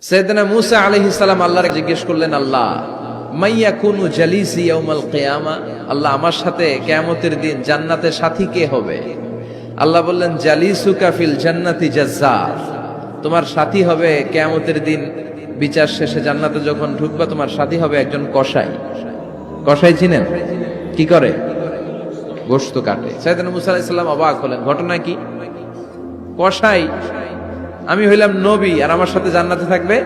সাইয়েদনা মূসা আলাইহিস সালাম আল্লাহকে জিজ্ঞেস করলেন, আল্লাহ মাইয়াকুনু জালিসি ইয়াউমাল কিয়ামা, আল্লাহ আমার সাথে কিয়ামতের দিন জান্নাতে সাথী কে হবে? আল্লাহ বললেন, জালিসুকা ফিল জান্নাতি জাজ্জার, তোমার সাথী হবে কিয়ামতের দিন বিচার শেষে জান্নাতে যখন ঢুকবা তোমার সাথী হবে একজন কসাই। কসাই চিনেন? কি করে? গোশত কাটে। সাইয়েদনা মূসা আলাইহিস সালাম অবাক হলেন, ঘটনা কি? কসাই, আমি হইলাম নবী আর আমার সাথে জান্নাতে থাকবে?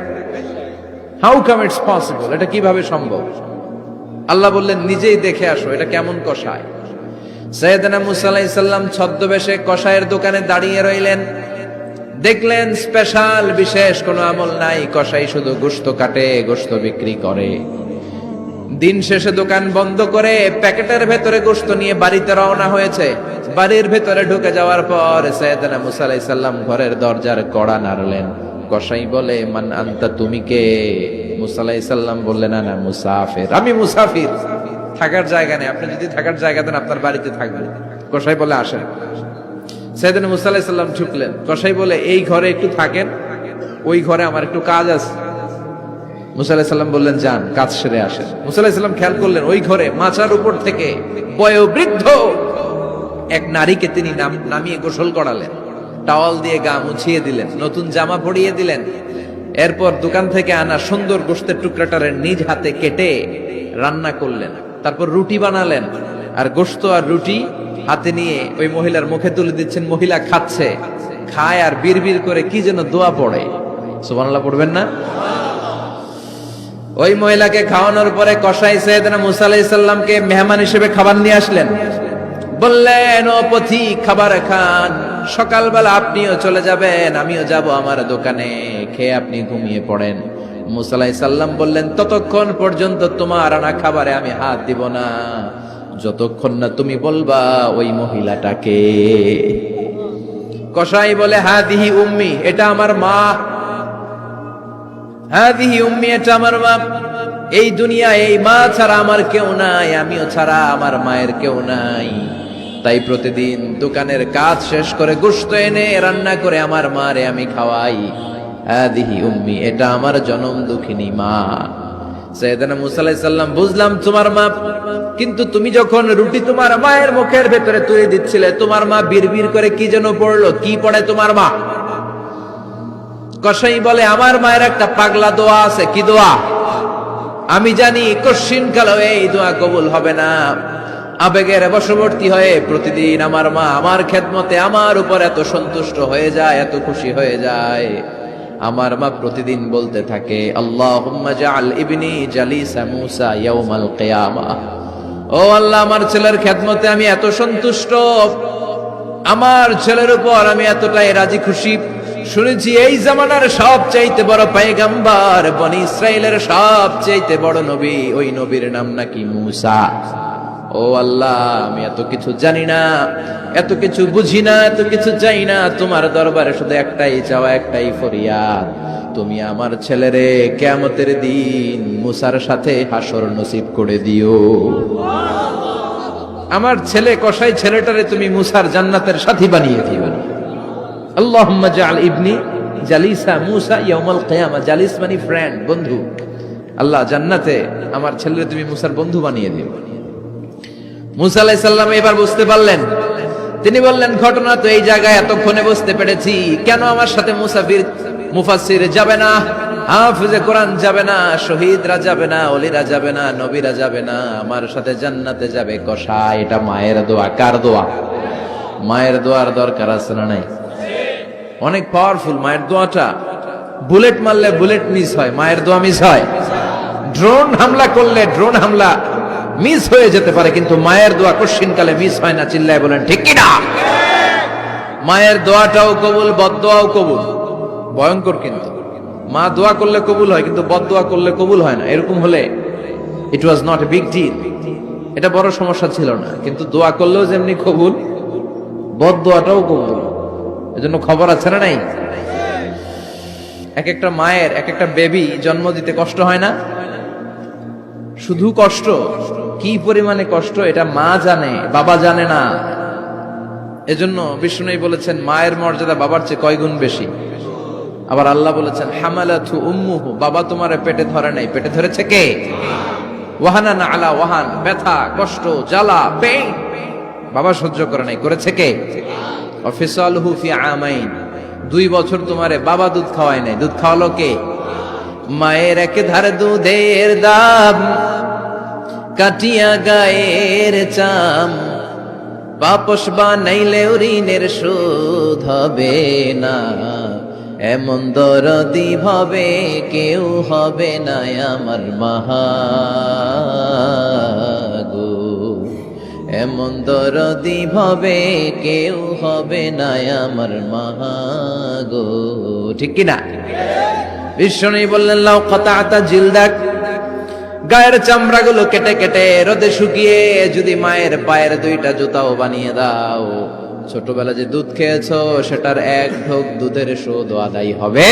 হাউ কাম ইটস পসিবল, এটা কিভাবে সম্ভব? আল্লাহ বললেন, নিজেই দেখে আসো এটা কেমন কসাই। সাইয়েদনা মূসা আলাইহিস সালাম ছদ্মবেশে কসাইয়ের দোকানে দাঁড়িয়ে রইলেন। দেখলেন স্পেশাল বিশেষ কোনো আমল নাই, কসাই শুধু গোশত কাটে, গোশত বিক্রি করে। দিন শেষে দোকান বন্ধ করে প্যাকেটের ভেতরে গোশত নিয়ে বাড়িতে রওনা হয়েছে। বাড়ির ভেতরে ঢুকে যাওয়ার পর সাইয়েদনা মূসা আলাইহিস সালাম ঘরের দরজার কড়া নাড়লেন। কসাই বলে, মান আনতা, তুমি কে? মূসা আলাইহিস সালাম বললেন, আনা মুসাফির, আমি মুসাফির, থাকার জায়গা নেই, আপনি যদি থাকার জায়গা দেন আপনার বাড়িতে থাকবেন। কসাই বলে, আসেন। সাইয়েদনা মূসা আলাইহিস সালাম ঢুকলেন। কসাই বলে, এই ঘরে একটু থাকেন, ওই ঘরে আমার একটু কাজ আছে। মূসা আলাইহিস সালাম বললেন, যান, কাজ সেরে আসেন। মূসা আলাইহিস সালাম খেয়াল করলেন ওই ঘরে মাচার উপর থেকে বয়োবৃদ্ধ এক নারীকে তিনি নামিয়ে গোসল করালেন, টাওয়াল দিয়ে গা মুছিয়ে দিলেন, নতুন জামা পরিয়ে দিলেন। এরপর দোকান থেকে আনা সুন্দর গোশতের টুকরাটারে নিজ হাতে কেটে রান্না করলেন। তারপর রুটি বানালেন, আর গোশত আর রুটি হাতে নিয়ে ওই মহিলার মুখে তুলে দিচ্ছেন। মহিলা খাচ্ছে, খায় আর বিড়বিড় করে কি যেন দোয়া পড়ে। সুবহানাল্লাহ পড়বেন না? ওই মহিলাকে খাওয়ানোর পরে কসাই সাইয়েদনা মূসা আলাইহিস সালামকে মেহমান হিসেবে খাবার নিয়ে আসলেন। বললেন, ও পথিক, খাবার খান, সকালবেলা আপনিও চলে যাবেন, আমিও যাব আমার দোকানে, খেয়ে আপনি ঘুমিয়ে পড়েন। মূসা আলাইহিস সালাম বললেন, ততক্ষণ পর্যন্ত তোমার আনা খাবারে আমি হাত দিব না যতক্ষণ না তুমি বলবা ওই মহিলাটাকে। কসাই বলে, হাদিহি উম্মি, এটা আমার মা। হাদিহি উম্মি, এটা আমার মা। এই দুনিয়ায় এই মা ছাড়া আমার কেউ নাই, আমিও ছাড়া আমার মায়ের কেউ নাই। তাই প্রতিদিন দোকানের কাজ শেষ করে গোশত এনে রান্না করে আমার মারে আমি খাওয়াই। হাদিহি উম্মি, এটা আমার জনম দুঃখিনী মা। সাইয়েদনা মূসা আলাইহিস সালাম, বুঝলাম তোমার মা, কিন্তু তুমি যখন রুটি তোমার মায়ের মুখের ভেতরে তুলে দিচ্ছিলে তোমার মা বিড়বিড় করে কি যেন পড়লো, কি পড়ে তোমার মা? কসাই বলে, আমার মায়ের একটা পাগলা দোয়া আছে। কি দোয়া? আমি জানি কশিন কালো এই দোয়া কবুল হবে না। আবেগের বশবর্তী হয়ে প্রতিদিন আমার মা আমার খেদমতে আমার উপর এত সন্তুষ্ট হয়ে যায়, এত খুশি হয়ে যায়। আমার মা প্রতিদিন বলতে থাকে, আল্লাহুম্মা জাআল ইবনি জালিসা মূসা ইয়াউমাল কিয়ামা। ও আল্লাহ, আমার ছেলের খেদমতে আমি এত সন্তুষ্ট, আমার ছেলের উপর আমি এতটাই রাজি খুশি। শুনেছি এই জামানার সবচাইতে বড় পয়গম্বর, বনি ইসরাইলের সবচাইতে বড় নবী, ওই নবীর নাম নাকি মূসা। ও আল্লাহ, আমি এত কিছু জানি না, এত কিছু বুঝি না, এত কিছু চাই না, তোমার দরবারে শুধু একটাই চাওয়া, একটাই ফরিয়াদ, তুমি আমার ছেলেরে কিয়ামতের দিন মূসার সাথে হাসর নসিব করে দিও। আমার ছেলে কসাই ছেলেটারে তুমি মূসার জান্নাতের সাথী বানিয়ে দিও। আল্লাহুম্মা জাআল ইবনি জালিসা মূসা ইয়াউমাল কিয়ামা। জালিস মানে ফ্রেন্ড, বন্ধু। আল্লাহ, জান্নাতে আমার ছেলেরে তুমি মূসার বন্ধু বানিয়ে দিও। মূসা আলাইহিস সালাম এবার বুঝতে পারলেন। তিনি বললেন, ঘটনা তো এই জায়গায় এতক্ষণে বুঝতে পেরেছি, কেন আমার সাথে মুফাসসির যাবে না, হাফেজে কোরআন যাবে না, শহীদরা যাবে না, ওলিরা যাবে না, নবীরা যাবে না, আমার সাথে জান্নাতে যাবে কসাই। এটা মায়ের দোয়া। কার দোয়া? মায়ের দোয়ার দরকার আছে না নাই? অনেক পাওয়ারফুল মায়ের দোয়াটা। বুলেট মারলে বুলেট মিস হয়, মায়ের দোয়া মিস হয়? ড্রোন হামলা করলে ড্রোন হামলা মিস হয়ে যেতে পারে, কিন্তু মায়ের দোয়া কশিনকালে মিস হয় না। চিল্লায় বলেন ঠিক কি না? মায়ের দোয়াটাও কবুল, বদদোয়াও কবুল। ভয়ঙ্কর কিন্তু। মা দোয়া করলে কবুল হয়, কিন্তু বদদোয়া করলে কবুল হয় না। এরকম হলে it was not a big deal, এটা বড় সমস্যা ছিল না। কিন্তু দোয়া করলেও যেমনি কবুল, বদদোয়াটাও কবুল। এজন্য খবর আছে না নাই? এক একটা মায়ের এক একটা বেবি জন্ম দিতে কষ্ট হয় না? শুধু কষ্ট, কি পরিমাণে কষ্ট এটা মা জানে, বাবা জানে না। এজন্য বিষ্ণু বলেছেন, মায়ের মর্যাদা বাবার চেয়ে কয় গুণ বেশি। আবার আল্লাহ বলেছেন হামালাতু উম্মুহু, বাবা তোমারে পেটে ধরে নাই, পেটে ধরেছে কে? ওয়াহানান আলা ওয়াহান, ব্যথা, কষ্ট, জ্বালা, পেইন বাবা সহ্য করে নাই, করেছে কে? অফিসালহু ফি আমাইন, 2 বছর তোমারে বাবা দুধ খাওয়ায় নাই, দুধ খাওয়ালো কে? মায়ের এক ধার দুধের দাম কাটিয়া গায়ের চাম, বাপস বানাইলেও ঋণের শোধ হবে না, এমন দরদি ভাবে কেউ হবে না আমার মাগো, এমন দরদি ভাবে কেউ হবে না আমার মাগো। ঠিক কিনা? বিষ্ণু বললেন লাউ কাতাতা জিলদাক, গায়ের চামড়াগুলো কেটে কেটে রোদে শুকিয়ে যদি মায়ের পায়ের 2টা জুতাও বানিয়ে দাও, ছোটবেলা যে দুধ খেয়েছো সেটার এক ঢোক দুধের শোধ আদায় হবে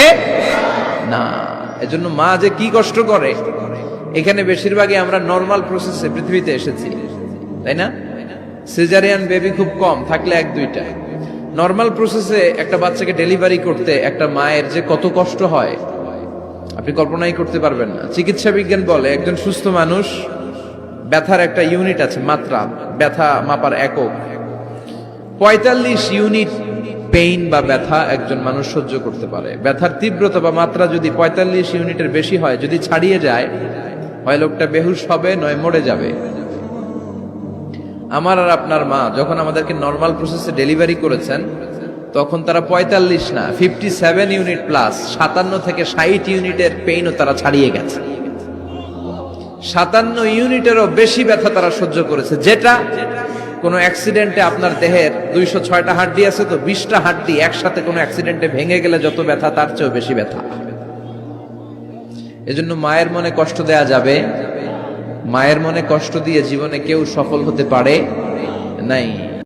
না। এজন্য মা যে কি কষ্ট করে, এখানে বেশিরভাগই আমরা নরমাল প্রসেসে পৃথিবীতে এসেছি, তাই না? সিজারিয়ান বেবি খুব কম, থাকলে 1-2টা। নরমাল প্রসেসে একটা বাচ্চাকে ডেলিভারি করতে একটা মায়ের যে কত কষ্ট হয় আপনি কল্পনাই করতে পারবেন না। চিকিৎসা বিজ্ঞান বলে একজন সুস্থ মানুষ, ব্যথার একটা ইউনিট আছে, মাত্রা, ব্যথা মাপার একক, 45 ইউনিট পেইন বা ব্যথা একজন মানুষ সহ্য করতে পারে। ব্যথার তীব্রতা বা মাত্রা যদি 45 ইউনিটের বেশি হয়, যদি ছাড়িয়ে যায়, হয় লোকটা বেহুশ হবে, নয় মরে যাবে। আমার আর আপনার মা যখন আমাদেরকে নরমাল প্রসেসে ডেলিভারি করেছেন, তখন তারা 45 না 57 ইউনিট প্লাস 57 থেকে 60 ইউনিটের পেইনও তারা ছাড়িয়ে গেছে। 57 ইউনিটেরও বেশি ব্যথা তারা সহ্য করেছে, যেটা কোনো অ্যাক্সিডেন্টে আপনার দেহের 206টা হাড্ডি আছে, তো 20টা হাড্ডি একসাথে কোনো অ্যাক্সিডেন্টে ভেঙে গেলে যত ব্যথা তার চেয়েও বেশি ব্যথা। এজন্য মায়ের মনে কষ্ট দেয়া যাবে? মায়ের মনে কষ্ট দিয়ে জীবনে কেউ সফল হতে পারে নাই।